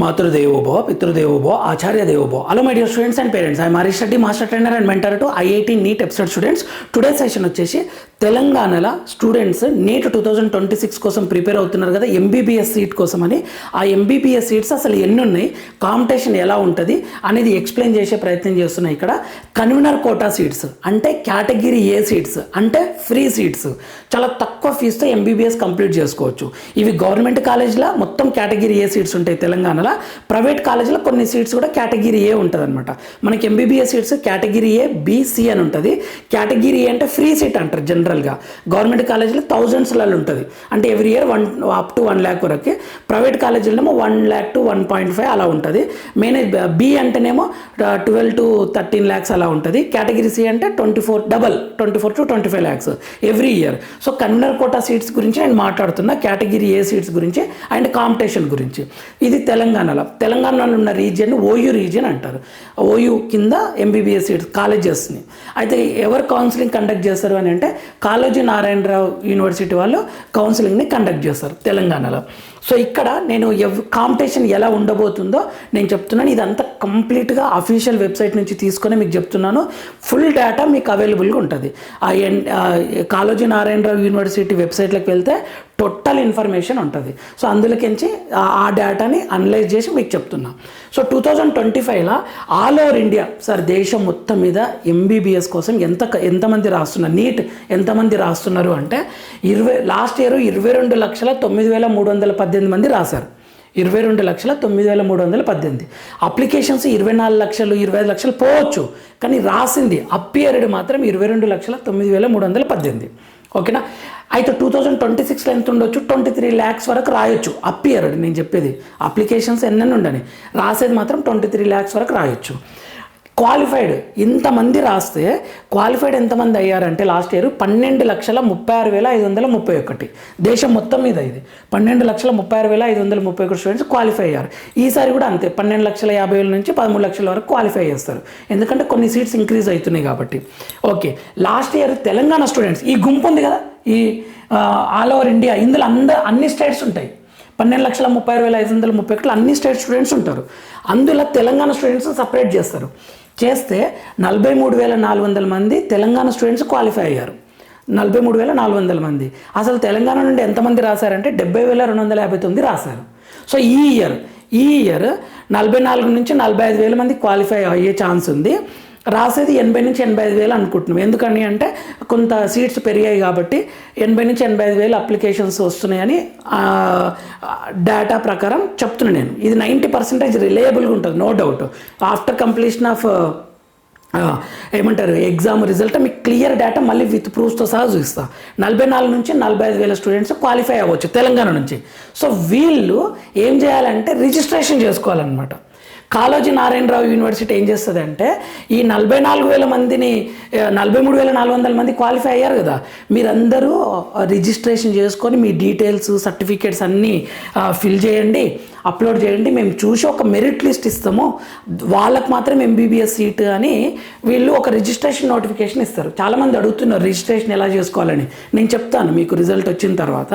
मातृदेवो भव पितृदेवो भव आचार्य देवो भव. Hello my dear students and parents. I am Harish Reddy, master trainer and mentor to IIT NEET episode students. Today session వచ్చేసి తెలంగాణలో students NEET 2026 కోసం prepare అవుతున్నారు కదా, ఎంబీబీఎస్ సీట్ కోసం అని. ఆ ఎంబీబీఎస్ సీట్స్ అసలు ఎన్ని ఉన్నాయి, కాంపిటీషన్ ఎలా ఉంటుంది అనేది ఎక్స్ప్లెయిన్ చేసే ప్రయత్నం చేస్తున్నాయి. ఇక్కడ కన్వీనర్ కోటా సీట్స్ అంటే కేటగిరీ ఏ సీట్స్ అంటే ఫ్రీ సీట్స్, చాలా తక్కువ ఫీజుతో ఎంబీబీఎస్ కంప్లీట్ చేసుకోవచ్చు. ఇవి గవర్నమెంట్ కాలేజ్లో మొత్తం కేటగిరీ ఏ సీట్స్ ఉంటాయి తెలంగాణలో. ప్రైవేట్ కాలేజ్లో కొన్ని సీట్స్ కూడా కేటగిరీ ఏ ఉంటుంది అనమాట. మనకి MBBS seats category A BC అని ఉంటుంది. కేటగిరీ ఏ అంటే ఫ్రీ సీట్ అంటారు జనరల్గా. గవర్నమెంట్ కాలేజీలో థౌజండ్స్లలో ఉంటుంది, అంటే every year up to 1 lakh వరకు. ప్రైవేట్ కాలేజీలోనేమో 1 lakh to 1.5 అలా ఉంటుంది. మేనేజ్ బి అంటేనేమో 12 to 13 lakhs అలా ఉంటుంది. కేటగిరీ సి అంటే 24 to 25 lakhs every year. So convener quota seats గురించి నేను మాట్లాడుతున్నా, కేటగిరీ ఏ సీట్స్ గురించి అండ్ కాంపిటీషన్ గురించి. ఇది తెలంగాణలో ఉన్న రీజియన్ ఓయూ రీజియన్ అంటారు. ఓయూ కింద ఎంబీబీఎస్ సీట్స్ కాలేజెస్ని అయితే ఎవరు కౌన్సిలింగ్ కండక్ట్ చేస్తారు అని అంటే కాళోజీ నారాయణరావు యూనివర్సిటీ వాళ్ళు కౌన్సిలింగ్ని కండక్ట్ చేస్తారు తెలంగాణలో. సో ఇక్కడ నేను కాంపిటీషన్ ఎలా ఉండబోతుందో నేను చెప్తున్నాను. ఇదంతా కంప్లీట్గా అఫీషియల్ వెబ్సైట్ నుంచి తీసుకొని మీకు చెప్తున్నాను. ఫుల్ డేటా మీకు అవైలబుల్గా ఉంటుంది. కాళోజీ నారాయణరావు యూనివర్సిటీ వెబ్సైట్లోకి వెళ్తే టోటల్ ఇన్ఫర్మేషన్ ఉంటుంది. సో అందులోకించి ఆ డేటాని అనలైజ్ చేసి మీకు చెప్తున్నా. సో 2025లో ఆల్ ఓవర్ ఇండియా సార్ దేశం మొత్తం మీద ఎంబీబీఎస్ కోసం ఎంతమంది రాస్తున్నారు, నీట్ ఎంతమంది రాస్తున్నారు అంటే లాస్ట్ ఇయర్ 22,09,318 మంది రాశారు. 22,09,318. అప్లికేషన్స్ 24 లక్షలు 25 లక్షలు పోవచ్చు, కానీ రాసింది అపియర్డ్ మాత్రం 22,09,318. ఓకేనా. అయితే 2026లో ఎంత ఉండొచ్చు, 23 lakhs వరకు రాయొచ్చు అపియర్డ్. నేను చెప్పేది అప్లికేషన్స్ ఎన్నెన్ని ఉండని, రాసేది మాత్రం 23 lakhs వరకు రాయొచ్చు. క్వాలిఫైడ్ ఇంతమంది రాస్తే క్వాలిఫైడ్ ఎంతమంది అయ్యారంటే లాస్ట్ ఇయర్ 12,36,531 దేశం మొత్తం మీద. ఇది 12,36,531 స్టూడెంట్స్ క్వాలిఫై అయ్యారు. ఈసారి కూడా అంతే, 12,50,000 నుంచి 13 లక్షల వరకు క్వాలిఫై చేస్తారు, ఎందుకంటే కొన్ని సీట్స్ ఇంక్రీజ్ అవుతున్నాయి కాబట్టి. Okay, last year Telangana students ఈ గుంపు ఉంది కదా, ఈ ఆల్ ఓవర్ ఇండియా, ఇందులో అన్ని స్టేట్స్ ఉంటాయి. 12,36,531 అన్ని స్టేట్ స్టూడెంట్స్ ఉంటారు. అందులో తెలంగాణ స్టూడెంట్స్ సపరేట్ చేస్తే 43,400 మంది తెలంగాణ స్టూడెంట్స్ క్వాలిఫై అయ్యారు. 43,400 మంది. అసలు తెలంగాణ నుండి ఎంతమంది రాశారంటే 70,259 రాశారు. సో ఈ ఇయర్ 44 నుంచి 45,000 మంది క్వాలిఫై అయ్యే ఛాన్స్ ఉంది. రాసేది 80 నుంచి 85,000 అనుకుంటున్నాం. ఎందుకని అంటే కొంత సీట్స్ పెరిగాయి కాబట్టి 80 నుంచి 85,000 అప్లికేషన్స్ వస్తున్నాయని డేటా ప్రకారం చెప్తున్నాను నేను. ఇది 90% రిలయబుల్గా ఉంటుంది, no doubt. After completion of exam result మీకు క్లియర్ డేటా మళ్ళీ విత్ ప్రూఫ్స్తో సహా చూపిస్తా. 44 నుంచి 45,000 స్టూడెంట్స్ క్వాలిఫై అవ్వచ్చు తెలంగాణ నుంచి. సో వీళ్ళు ఏం చేయాలంటే రిజిస్ట్రేషన్ చేసుకోవాలన్నమాట. కాళోజీ నారాయణరావు యూనివర్సిటీ ఏం చేస్తుంది అంటే ఈ 44,000 మందిని 43,400 మంది క్వాలిఫై అయ్యారు కదా, మీరందరూ రిజిస్ట్రేషన్ చేసుకొని మీ డీటెయిల్స్ సర్టిఫికేట్స్ అన్నీ ఫిల్ చేయండి, అప్లోడ్ చేయండి. మేము చూసి ఒక మెరిట్ లిస్ట్ ఇస్తాము, వాళ్ళకు మాత్రం ఎంబీబీఎస్ సీట్ అని వీళ్ళు ఒక రిజిస్ట్రేషన్ నోటిఫికేషన్ ఇస్తారు. చాలామంది అడుగుతున్నారు రిజిస్ట్రేషన్ ఎలా చేసుకోవాలని, నేను చెప్తాను మీకు రిజల్ట్ వచ్చిన తర్వాత.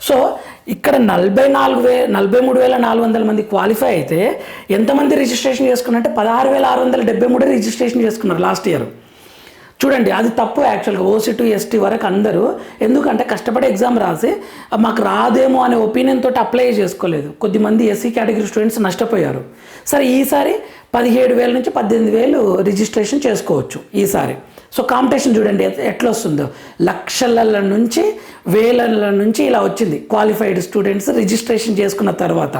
సో ఇక్కడ 43,400 మంది క్వాలిఫై అయితే ఎంతమంది రిజిస్ట్రేషన్ చేసుకున్నారంటే 16,673 రిజిస్ట్రేషన్ చేసుకున్నారు లాస్ట్ ఇయర్. చూడండి, అది తప్పు యాక్చువల్గా. ఓసీ టు ఎస్టీ వరకు అందరూ, ఎందుకంటే కష్టపడి ఎగ్జామ్ రాసి మాకు రాదేమో అనే ఒపీనియన్ తోటి అప్లై చేసుకోలేదు. కొద్దిమంది ఎస్సీ కేటగిరీ స్టూడెంట్స్ నష్టపోయారు. సరే, ఈసారి 17,000 నుంచి 18,000 రిజిస్ట్రేషన్ చేసుకోవచ్చు ఈసారి. సో కాంపిటీషన్ చూడండి ఎట్లా వస్తుందో, లక్షల నుంచి వేల నుంచి ఇలా వచ్చింది. క్వాలిఫైడ్ స్టూడెంట్స్ రిజిస్ట్రేషన్ చేసుకున్న తర్వాత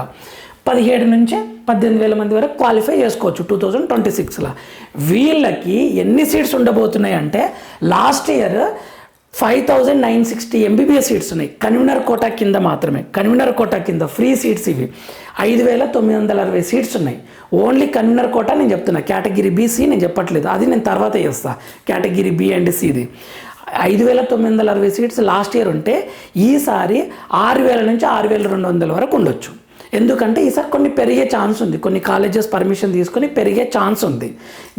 17 నుంచి 18,000 మంది వరకు క్వాలిఫై చేసుకోవచ్చు 2026లో. వీళ్ళకి ఎన్ని సీట్స్ ఉండబోతున్నాయి అంటే లాస్ట్ ఇయర్ 5,960 ఎంబీబీఎస్ సీట్స్ ఉన్నాయి కన్వీనర్ కోటా కింద మాత్రమే. కన్వీనర్ కోటా కింద ఫ్రీ సీట్స్ ఇవి 5,960 సీట్స్ ఉన్నాయి. ఓన్లీ కన్వీనర్ కోటా నేను చెప్తున్నా, కేటగిరీ బీసీ నేను చెప్పట్లేదు, అది నేను తర్వాత చేస్తా. Category B and C D 5,960 seats last year ఉంటే ఈసారి 6,000 నుంచి 6,200 వరకు ఉండొచ్చు. ఎందుకంటే ఈసారి కొన్ని పెరిగే ఛాన్స్ ఉంది, కొన్ని కాలేజెస్ పర్మిషన్ తీసుకొని పెరిగే ఛాన్స్ ఉంది.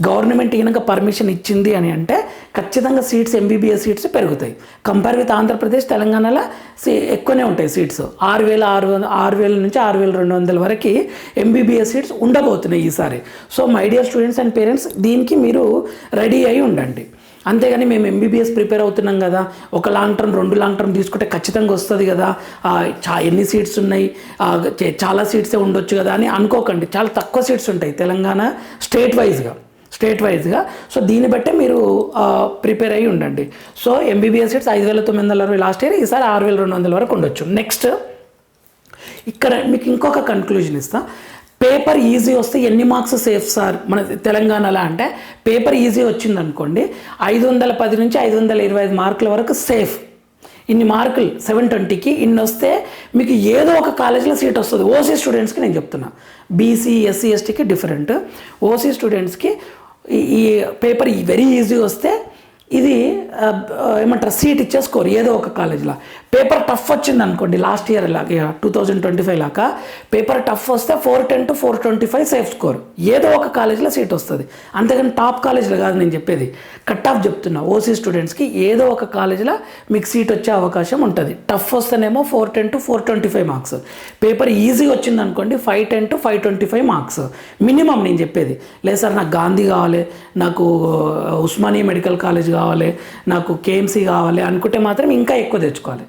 గవర్నమెంట్ కనుక పర్మిషన్ ఇచ్చింది అని అంటే ఖచ్చితంగా సీట్స్ ఎంబీబీఎస్ సీట్స్ పెరుగుతాయి. కంపేర్ విత్ ఆంధ్రప్రదేశ్, తెలంగాణలో ఎక్కువనే ఉంటాయి సీట్స్. 6,000 నుంచి 6,200 వరకు ఎంబీబీఎస్ సీట్స్ ఉండబోతున్నాయి ఈసారి. So my dear students and parents, దీనికి మీరు రెడీ అయి ఉండండి. అంతేగాని మేము ఎంబీబీఎస్ ప్రిపేర్ అవుతున్నాం కదా, ఒక లాంగ్ టర్మ్ 2 లాంగ్ టర్మ్ తీసుకుంటే ఖచ్చితంగా వస్తుంది కదా, ఎన్ని సీట్స్ ఉన్నాయి, చాలా సీట్సే ఉండొచ్చు కదా అని అనుకోకండి. చాలా తక్కువ సీట్స్ ఉంటాయి తెలంగాణ స్టేట్ వైజ్గా. సో దీన్ని బట్టే మీరు ప్రిపేర్ అయ్యి ఉండండి. So MBBS seats 5,960 last year, ఈసారి 6,200 వరకు ఉండొచ్చు. నెక్స్ట్ ఇక్కడ మీకు ఇంకొక కన్క్లూజన్ ఇస్తా. పేపర్ ఈజీ వస్తే ఎన్ని మార్క్స్ సేఫ్ సార్ మన తెలంగాణలో అంటే, పేపర్ ఈజీ వచ్చింది అనుకోండి 510 నుంచి 525 మార్కుల వరకు సేఫ్. ఇన్ని మార్కులు 720కి ఇన్ని వస్తే మీకు ఏదో ఒక కాలేజీలో సీట్ వస్తుంది. ఓసీ స్టూడెంట్స్కి నేను చెప్తున్నా, బీసీ ఎస్సీ ఎస్టీకి డిఫరెంట్. ఓసీ స్టూడెంట్స్కి ఈ పేపర్ వెరీ ఈజీ వస్తే ఇది ఏమంటారు, సీట్ ఇచ్చేసుకోరు ఏదో ఒక కాలేజీలో. పేపర్ టఫ్ వచ్చింది అనుకోండి, లాస్ట్ ఇయర్ లాగా 2025 లాగా పేపర్ టఫ్ వస్తే 410 to 425 సేఫ్ స్కోర్, ఏదో ఒక కాలేజీలో సీట్ వస్తుంది. అంతేగాని టాప్ కాలేజీలో కాదు నేను చెప్పేది, కట్ ఆఫ్ చెప్తున్నా. ఓసీ స్టూడెంట్స్కి ఏదో ఒక కాలేజీలో మీకు సీట్ వచ్చే అవకాశం ఉంటుంది. టఫ్ వస్తేనేమో 410 to 425 మార్క్స్. పేపర్ ఈజీ వచ్చింది అనుకోండి 510 to 525 మార్క్స్ మినిమం. నేను చెప్పేది లేదు సార్ నాకు గాంధీ కావాలి, నాకు ఉస్మానియా మెడికల్ కాలేజ్ కావాలి, నాకు కేఎంసీ కావాలి అనుకుంటే మాత్రం ఇంకా ఎక్కువ తెచ్చుకోవాలి.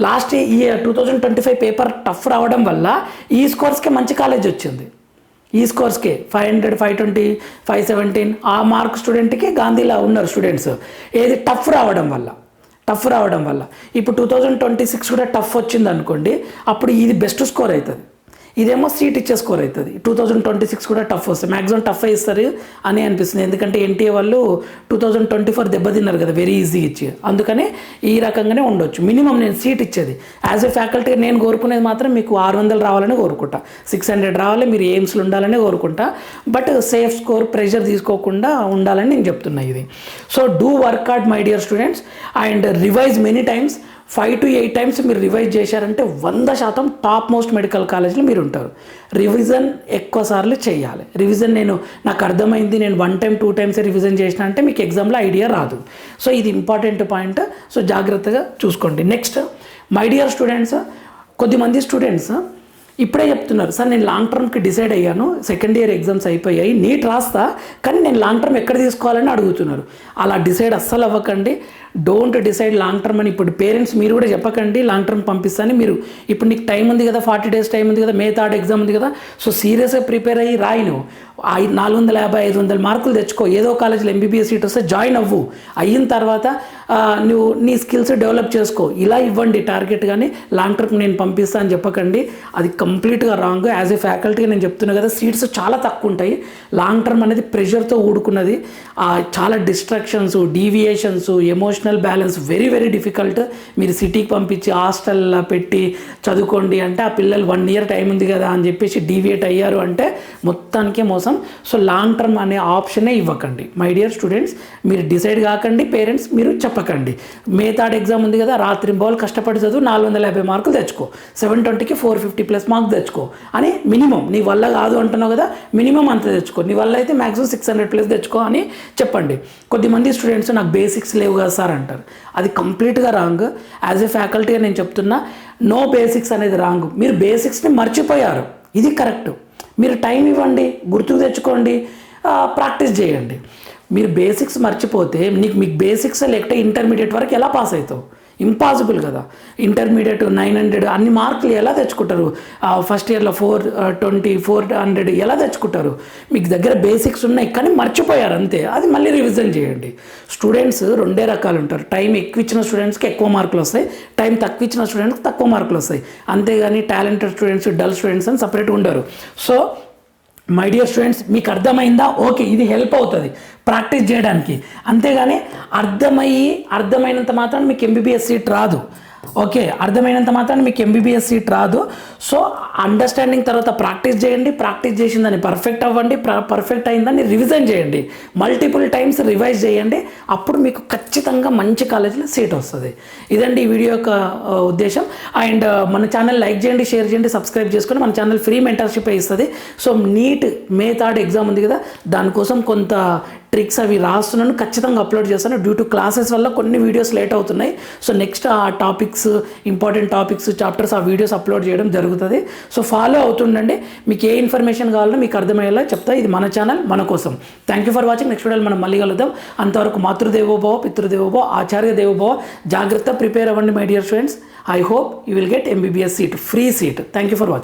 లాస్ట్ ఈ 2025 పేపర్ టఫ్ రావడం వల్ల ఈ స్కోర్స్కే మంచి కాలేజ్ వచ్చింది. ఈ స్కోర్స్కే 500, 520, 517 ఆ మార్క్ స్టూడెంట్కి గాంధీలో ఉన్నారు స్టూడెంట్స్. ఏది టఫ్ రావడం వల్ల. ఇప్పుడు 2026 కూడా టఫ్ వచ్చింది అనుకోండి, అప్పుడు ఇది బెస్ట్ స్కోర్ అవుతుంది, ఇదేమో సీట్ ఇచ్చే స్కోర్ అవుతుంది. 2026 కూడా టఫ్ వస్తుంది, మ్యాక్సిమం టఫ్ ఇస్తారు అని అనిపిస్తుంది. ఎందుకంటే ఎన్టీఏ వాళ్ళు 2024 దెబ్బతిన్నారు కదా వెరీ ఈజీ ఇచ్చి, అందుకనే ఈ రకంగానే ఉండొచ్చు. మినిమం నేను సీట్ ఇచ్చేది యాజ్ ఎ ఫ్యాకల్టీ నేను కోరుకునేది మాత్రం మీకు 600 రావాలని కోరుకుంటా, 600 రావాలి, మీరు ఎయిమ్స్లో ఉండాలని కోరుకుంటా. బట్ సేఫ్ స్కోర్, ప్రెషర్ తీసుకోకుండా ఉండాలని నేను చెప్తున్నా ఇది. So do work hard my dear students and revise many times. 5 to 8 times మీరు రివైజ్ చేశారంటే 100% టాప్ మోస్ట్ మెడికల్ కాలేజ్లో మీరు ఉంటారు. రివిజన్ ఎక్కువ సార్లు చేయాలి. రివిజన్ నాకు అర్థమైంది, నేను 1 time 2 times రివిజన్ చేసిన అంటే మీకు ఎగ్జామ్లో ఐడియా రాదు. సో ఇది ఇంపార్టెంట్ పాయింట్, సో జాగ్రత్తగా చూసుకోండి. నెక్స్ట్ మై డియర్ స్టూడెంట్స్, కొద్దిమంది స్టూడెంట్స్ ఇప్పుడే చెప్తున్నారు సార్ నేను లాంగ్ టర్మ్కి డిసైడ్ అయ్యాను, సెకండ్ ఇయర్ ఎగ్జామ్స్ అయిపోయాయి, నీట్ రాస్తా కానీ నేను లాంగ్ టర్మ్ ఎక్కడ తీసుకోవాలని అడుగుతున్నారు. అలా డిసైడ్ అస్సలు అవ్వకండి. డోంట్ డిసైడ్ లాంగ్ టర్మ్ అని ఇప్పుడు పేరెంట్స్ మీరు కూడా చెప్పకండి లాంగ్ టర్మ్ పంపిస్తాను. మీరు ఇప్పుడు నీకు టైం ఉంది కదా, 40 days టైం ఉంది కదా, May 3rd ఎగ్జామ్ ఉంది కదా, సో సీరియస్గా ప్రిపేర్ అయ్యి రాయి. నువ్వు 450, 500 మార్కులు తెచ్చుకో, ఏదో కాలేజీలో ఎంబీబీఎస్ సీట్ వస్తే జాయిన్ అవ్వు. అయిన తర్వాత నువ్వు నీ స్కిల్స్ డెవలప్ చేసుకో. ఇలా ఇవ్వండి టార్గెట్, కానీ లాంగ్ టర్మ్ నేను పంపిస్తాను అని చెప్పకండి, అది కంప్లీట్గా రాంగ్. యాజ్ ఏ ఫ్యాకల్టీగా నేను చెప్తున్నా కదా, సీట్స్ చాలా తక్కువ ఉంటాయి. లాంగ్ టర్మ్ అనేది ప్రెషర్తో కూడుకున్నది, చాలా distractions, deviations, emotional balance very very difficult. మీరు సిటీకి పంపించి హాస్టల్లో పెట్టి చదువుకోండి అంటే ఆ పిల్లలు 1 year టైం ఉంది కదా అని చెప్పేసి డీవియేట్ అయ్యారు అంటే మొత్తానికే మోసం. సో లాంగ్ టర్మ్ అనే ఆప్షనే ఇవ్వకండి మై డియర్ స్టూడెంట్స్. మీరు డిసైడ్ కాకండి, పేరెంట్స్ మీరు చెప్పకండి. May 3rd ఎగ్జామ్ ఉంది కదా, రాత్రి బౌల్ కష్టపడి చదువు, 450 మార్కులు తెచ్చుకో, 720కి 450+ మార్క్స్ తెచ్చుకో అని మినిమం. నీ వల్ల కాదు అంటున్నావు కదా, మినిమం అంత తెచ్చుకో, నీ వల్ల అయితే మ్యాక్సిమం 600+ తెచ్చుకో అని చెప్పండి. కొద్దిమంది స్టూడెంట్స్ నాకు బేసిక్స్ లేవు కదా సార్ అంటారు, అది కంప్లీట్గా రాంగ్. యాజ్ ఏ ఫ్యాకల్టీగా నేను చెప్తున్నా, నో బేసిక్స్ అనేది రాంగ్. మీరు బేసిక్స్ని మర్చిపోయారు, ఇది కరెక్ట్. మీరు టైం ఇవ్వండి, గుర్తుకు తెచ్చుకోండి, ప్రాక్టీస్ చేయండి. మీరు బేసిక్స్ మర్చిపోతే మీకు బేసిక్స్ లేకపోతే ఇంటర్మీడియట్ వరకు ఎలా పాస్ అవుతావు? ఇంపాసిబుల్ కదా. ఇంటర్మీడియట్ 900 అన్ని మార్కులు ఎలా తెచ్చుకుంటారు? ఫస్ట్ ఇయర్లో 420, 400 ఎలా తెచ్చుకుంటారు? మీకు దగ్గర బేసిక్స్ ఉన్నాయి కానీ మర్చిపోయారు అంతే. అది మళ్ళీ రివిజన్ చేయండి. స్టూడెంట్స్ 2 రకాలు ఉంటారు. టైం ఎక్కువ ఇచ్చిన స్టూడెంట్స్కి ఎక్కువ మార్కులు వస్తాయి, టైం తక్కువ ఇచ్చిన స్టూడెంట్స్కి తక్కువ మార్కులు వస్తాయి. అంతేగాని టాలెంటెడ్ స్టూడెంట్స్, డల్ స్టూడెంట్స్ అని సపరేట్గా ఉండరు. సో మై డియర్ స్టూడెంట్స్, మీకు అర్థమైందా? ఓకే, ఇది హెల్ప్ అవుతుంది ప్రాక్టీస్ చేయడానికి. అంతేగాని అర్థమైనంత మాత్రం మీకు ఎంబీబీఎస్ సీట్ రాదు. ఓకే, అర్థమైనంత మాత్రాన్ని మీకు ఎంబీబీఎస్ సీట్ రాదు. సో అండర్స్టాండింగ్ తర్వాత ప్రాక్టీస్ చేయండి, ప్రాక్టీస్ చేసిందని పర్ఫెక్ట్ అవ్వండి, పర్ఫెక్ట్ అయిందని రివిజన్ చేయండి, మల్టిపుల్ టైమ్స్ రివైజ్ చేయండి. అప్పుడు మీకు ఖచ్చితంగా మంచి కాలేజీలో సీట్ వస్తుంది. ఇదండి ఈ వీడియో యొక్క ఉద్దేశం. అండ్ మన ఛానల్ లైక్ చేయండి, షేర్ చేయండి, సబ్స్క్రైబ్ చేసుకొని మన ఛానల్ ఫ్రీ మెంటర్షిప్ ఇస్తుంది. సో నీట్ మే 3 ఎగ్జామ్ ఉంది కదా, దానికోసం కొంత ట్రిక్స్ అవి రాస్తున్నాను, ఖచ్చితంగా అప్లోడ్ చేస్తాను. డ్యూ టు క్లాసెస్ వల్ల కొన్ని వీడియోస్ లేట్ అవుతున్నాయి. సో నెక్స్ట్ ఆ టాపిక్స్, ఇంపార్టెంట్ టాపిక్స్, చాప్టర్స్, ఆ వీడియోస్ అప్లోడ్ చేయడం జరుగుతుంది. సో ఫాలో అవుతుండండి. మీకు ఏ ఇన్ఫర్మేషన్ కావాలో మీకు అర్థమయ్యేలా చెప్తా. ఇది మన ఛానల్, మన కోసం. Thank you for watching. Next వీడియోలో మనం మళ్ళీ కలుద్దాం. అంతవరకు మాతృదేవోభవ, పితృదేవోభవ, ఆచార్య దేవోభవ. జాగ్రత్త, ప్రిపేర్ అవ్వండి my dear students. I hope you will get MBBS seat, free seat. Thank you for watching.